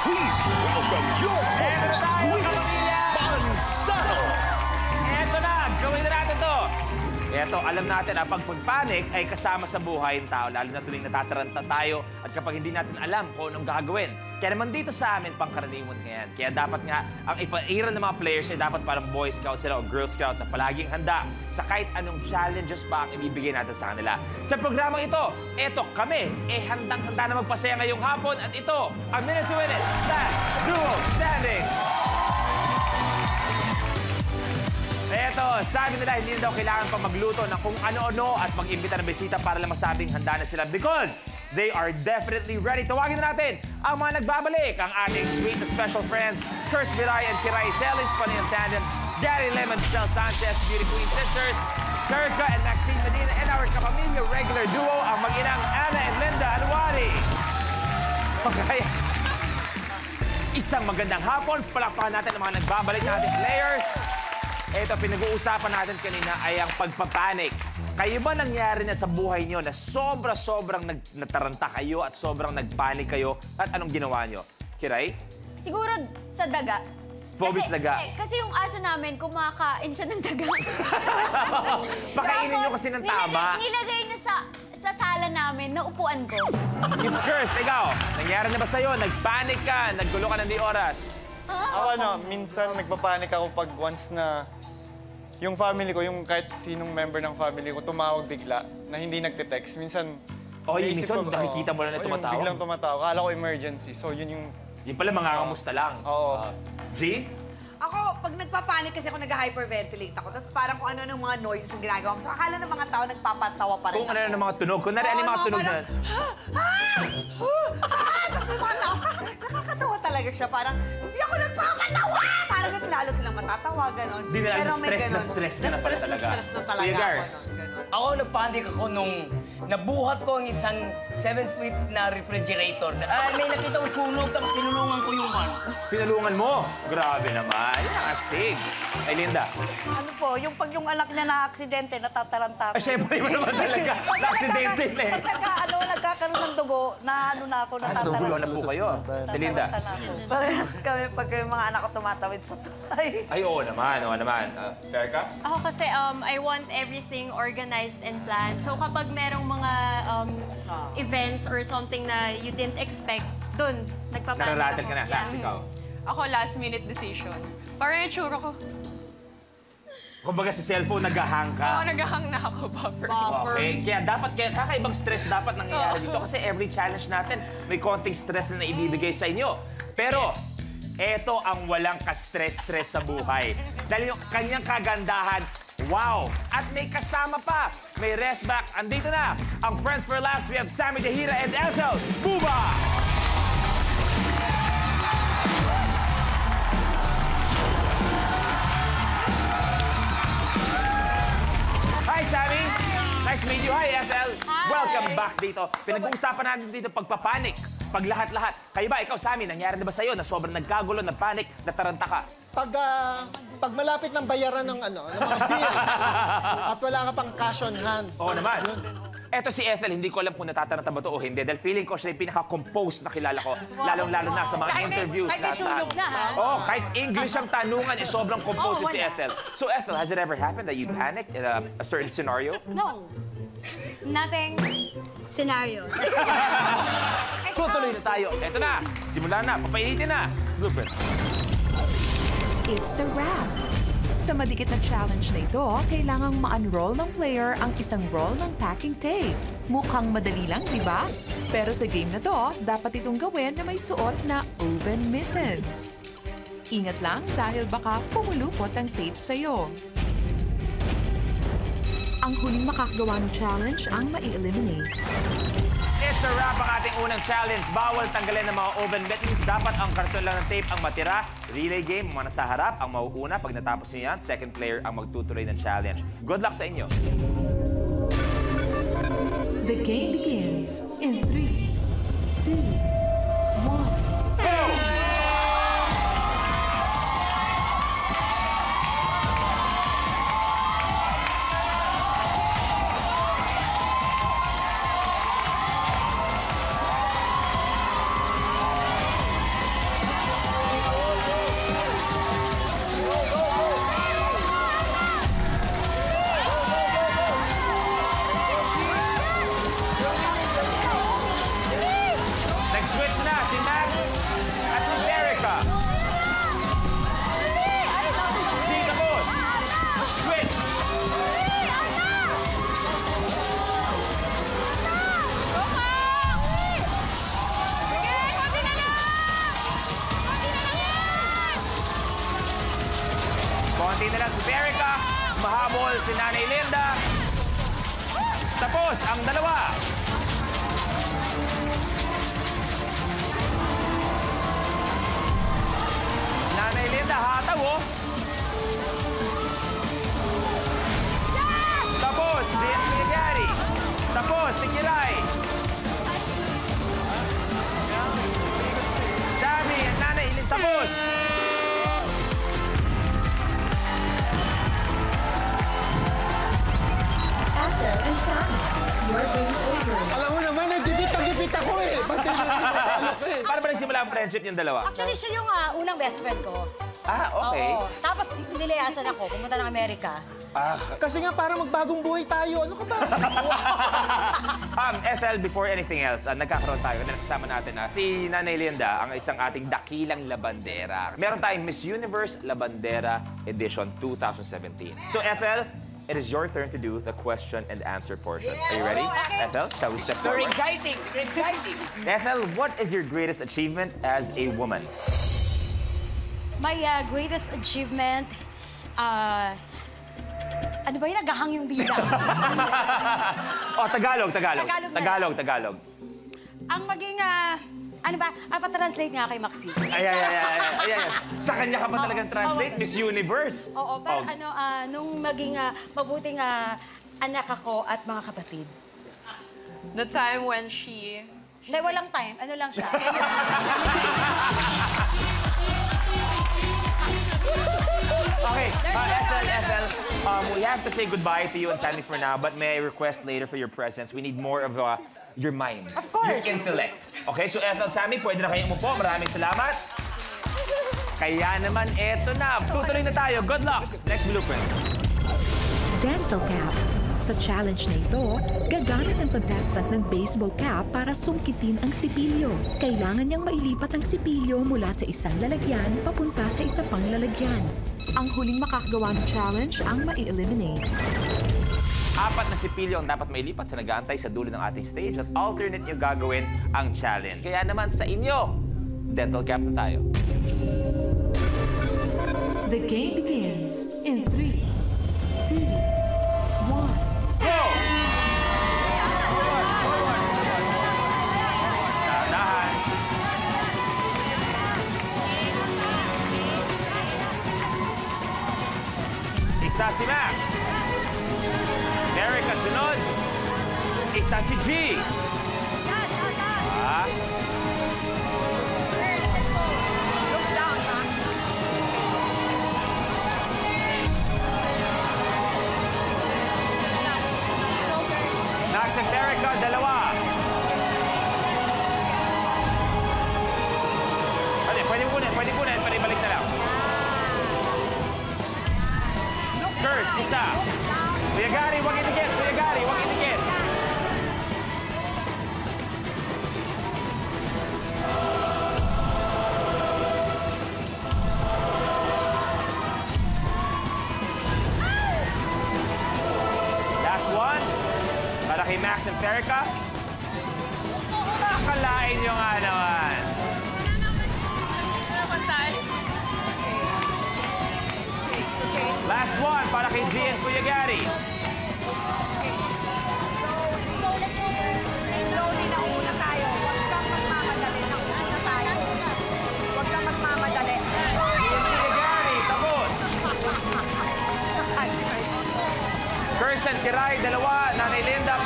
Please welcome your host, Luis Manzano. Eto na, gawin na natin to. Eto, alam natin, pag pagpanik ay kasama sa buhay ng tao, lalo na tuwing natataranta tayo at kapag hindi natin alam kung anong gagawin. Kaya naman dito sa amin, pangkaraniwan ngayon. Kaya dapat nga, ang ipairal ng mga players ay dapat parang Boy Scout sila o Girl Scout na palaging handa sa kahit anong challenges pa ang ibibigay natin sa kanila. Sa programang ito, eto kami, handang-handa na magpasaya ngayong hapon at ito, ang Minute to Win It, Last Duo Standing! Eto, sabi nila hindi na daw kailangan pa magluto ng kung ano-ano at mag-imbita ng bisita para lang masabing handa na sila because they are definitely ready. Tawagin na natin ang mga nagbabalik, ang ating sweet na special friends, Curse Viray and Kiray Celis, Panay ng Tandem, Gary Lemon, Giselle Sanchez, Beauty Queen Sisters, Kirka and Maxine Medina, and our kapamilya regular duo, ang mag-inang Anna and Linda Aluwari. Magkaya, isang magandang hapon, palakpakan natin ang mga nagbabalik na ating players. Ito, pinag-uusapan natin kanina ay ang pagpapanik. Kayo ba nangyari na sa buhay nyo na sobrang nataranta kayo at sobrang nagpanik kayo at anong ginawa nyo? Kiray? Siguro sa daga. Phobis daga. Kasi yung aso namin, kumakain siya ng daga. Pakainin nyo kasi ng tama. Nilagay niya sa sala namin na upuan ko. Yung Curse, ikaw, nangyari na ba sa'yo? Nagpanik ka, naggulo ka ng di oras? Ako minsan nagpapanik ako pag once na yung family ko, yung kahit sinong member ng family ko, tumawag bigla na hindi nagte-text. Minsan, minsan nakikita mo lang na tumatawag? Yung biglang tumatawag. Akala ko emergency. So, yun yung... Yun pala, mga kamusta lang. Oo. G? Ako, pag nagpapanik kasi ako nag-hyperventilate ako. Tapos parang kung ano-ano mga noises ang ginagawa ko. So, akala ng mga tao nagpapatawa pa rin Kung ano ng mga tunog. Kung ano yung mga tunog na... Tapos may mga tao, nakakatawa talaga siya. Parang, hindi ako nagpapatawa! Parang ganun, lalo silang matatawa, gano'n. Hindi na lang, stress ka na pala talaga. Stress na talaga. Kuya Gars? Ako nagpanik ako nung nabuhat ko ang isang 7-foot na refrigerator. May nakita kong sunog, tapos tinulungan ko yung man. Pinalungan mo? Grabe naman. Yan ang astig. Ay, Linda. Ano po, yung pag yung anak niya na-aksidente, natataranta ako. Siyempre mo naman talaga. Na-aksidente na eh. Pag nagkakaroon ng dugo, na ako, natataranta. Nagulo na po kayo. Linda. Parehas kami pag yung mga anak ko tumatawid sa tulay. Ay, oo naman. Fair ka? Ako kasi I want everything organized and planned. So kapag merong mga events or something na you didn't expect, dun, nagpapanik ako. Nararatel ka na. Last, ikaw. Ako, last-minute decision. Parang yung tsura ko. Kumbaga sa cellphone, nag-hang ka. Oo, nag-hang na ako, buffer. Okay, kaya kakaibang stress dapat nangyayari dito kasi every challenge natin may konting stress na naibibigay sa inyo. Pero, eto ang walang ka-stress-stress sa buhay. Dahil yung kanyang kagandahan, wow! At may kasama pa, may rest back. Andito na, ang Friends for Last. We have Sammy Dahira and Ethel Buba! Hi, Sammy! Nice to meet you. Hi, Ethel! Hi. Welcome back dito. Pinag-uusapan natin dito pagpapanik, pag lahat-lahat. Kayo ba, ikaw, Sammy, nangyari na ba sa'yo na sobrang nagkagulo, nagpanik, nataranta ka? Pag malapit ng bayaran ng mga bills at wala ka pang cash on hand. Oo naman. Eto si Ethel, hindi ko alam kung natataranta ba ito o hindi. Dahil feeling ko siya yung pinaka-composed na kilala ko. Lalong-lalo na sa mga interviews. Kahit may sunog na, ha? Oo, kahit English ang tanungan, sobrang composed si Ethel. So Ethel, has it ever happened that you panicked in a certain scenario? No. Nothing scenario. Tutuloy na tayo. Eto na, simulan na, papainitin na. Blueprint. It's a wrap! Sa madikit na challenge na ito, kailangang ma-unroll ng player ang isang roll ng packing tape. Mukhang madali lang, di ba? Pero sa game na to, dapat itong gawin na may suot na oven mittens. Ingat lang dahil baka pumulupot ang tape sa'yo. Ang huling makakagawa ng challenge ang mai-eliminate. It's a wrap ang ating unang challenge. Bawal tanggalin ng mga oven mittens. Dapat ang karton lang ng tape ang matira. Relay game, mga nasa harap ang mauuna. Pag natapos niyo yan, second player ang magtutuloy ng challenge. Good luck sa inyo. The game begins in 3, 2, 1. Habol si Nanay Linda. Tapos ang dalawa. Nanay Linda, hataw, oh. Tapos si Gary. Tapos si Kiray. Sammy at Nanay Linda. Tapos. Ethel and Sammy, your game's over. Alam mo naman, nagdibit ako eh. Ba't Paano ba nagsimula ang friendship yung dalawa? Actually, siya yung unang best friend ko. Ah, okay. Oo. Tapos, nilayasan ako, pumunta ng Amerika. Kasi nga, parang magbagong buhay tayo. Ano ka ba? Ethel, before anything else, nagkakaroon tayo. Kasama natin si Nanay Linda, ang isang ating dakilang labandera. Meron tayong Miss Universe Labandera Edition 2017. So, Ethel, it is your turn to do the question and answer portion. Are you ready? Okay. Ethel, shall we step Very forward? exciting. Very exciting. Ethel, what is your greatest achievement as a woman? My greatest achievement, ano ba yun? Nagahang yung bida. Oh, Tagalog. Tagalog. Ang maging, ano ba? Pa-translate nga kay Maxi. Ay. Sa kanya ka pa talagang translate, Miss Universe. Oo, pero nung maging mabuting anak ako at mga kapatid. The time when she... Hindi, walang time. Ano lang siya. Okay, Ethel, we have to say goodbye to you and Sammy for now, but may I request later for your presence, we need more of your mind. Of course. Your intellect. Okay, so Ethel, Sammy, pwede na kayong umupo. Maraming salamat. Kaya naman, eto na. Tutuloy na tayo. Good luck. Next blueprint. Dental cap. Sa challenge na ito, gagamit ang contestant ng baseball cap para sungkitin ang sipilyo. Kailangan niyang mailipat ang sipilyo mula sa isang lalagyan papunta sa isa pang lalagyan. Ang huling makakagawa ng challenge ang mai-eliminate. 4 na sipilyo ang dapat mailipat sa nag-aantay sa dulo ng ating stage at alternate niyo gagawin ang challenge. Kaya naman sa inyo, dental cap na tayo. The game begins in 3, 2, 1. Go! Dahan. Isa si Mac. Derek kasunod. Isa si G. Look down, ha? Max and Derek, dalawa. Pwede kunin. Palibalik na lang. Curse, isa. Kuya Gary, wag itikit. Last one. Para kay Max and Terica. Nakalain nyo nga naman. Last one para kay G and Kuya Gary. Slowly, nauna tayo. Huwag kang magmamadali. Nauna tayo. Huwag kang magmamadali. G and Kuya Gary, tapos. Kirsten, Kiray, dalawa. Nanay Linda,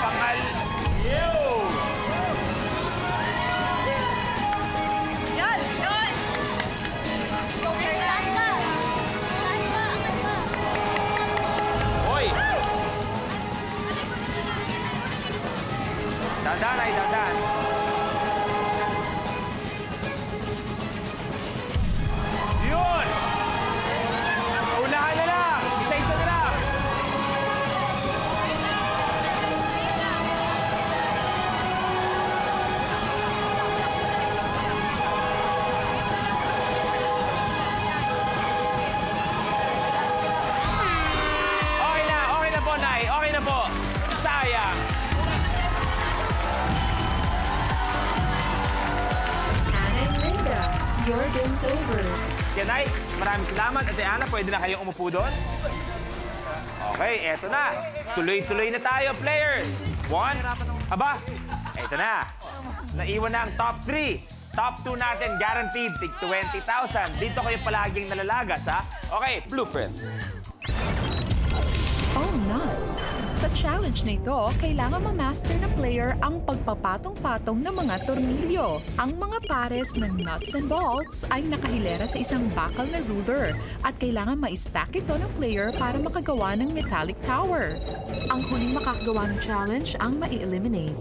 Yo! Yan! Hoy! Dandan. Yun! Unahan na lang! Isa-isa na lang! Okay na po, Nay. Okay na po. Sayang. Anna and Linda, your game's over. Kaya, Nay, maraming salamat. Ate Ana, pwede na kayong umupo doon? Okay, eto na. Tuloy-tuloy na tayo, players. 1. Aba, eto na. Naiwan na ang top 3. Top 2 natin, guaranteed, tig 20,000. Dito kayo palaging nalalagas, ha? Okay, blueprint. Oh, nuts! Sa challenge na ito, kailangan ma-master ng player ang pagpapatong-patong ng mga tornilyo. Ang mga pares ng nuts and bolts ay nakahilera sa isang bakal na ruler at kailangan ma-stack ito ng player para makagawa ng metallic tower. Ang huling makakagawa ng challenge ang ma-eliminate.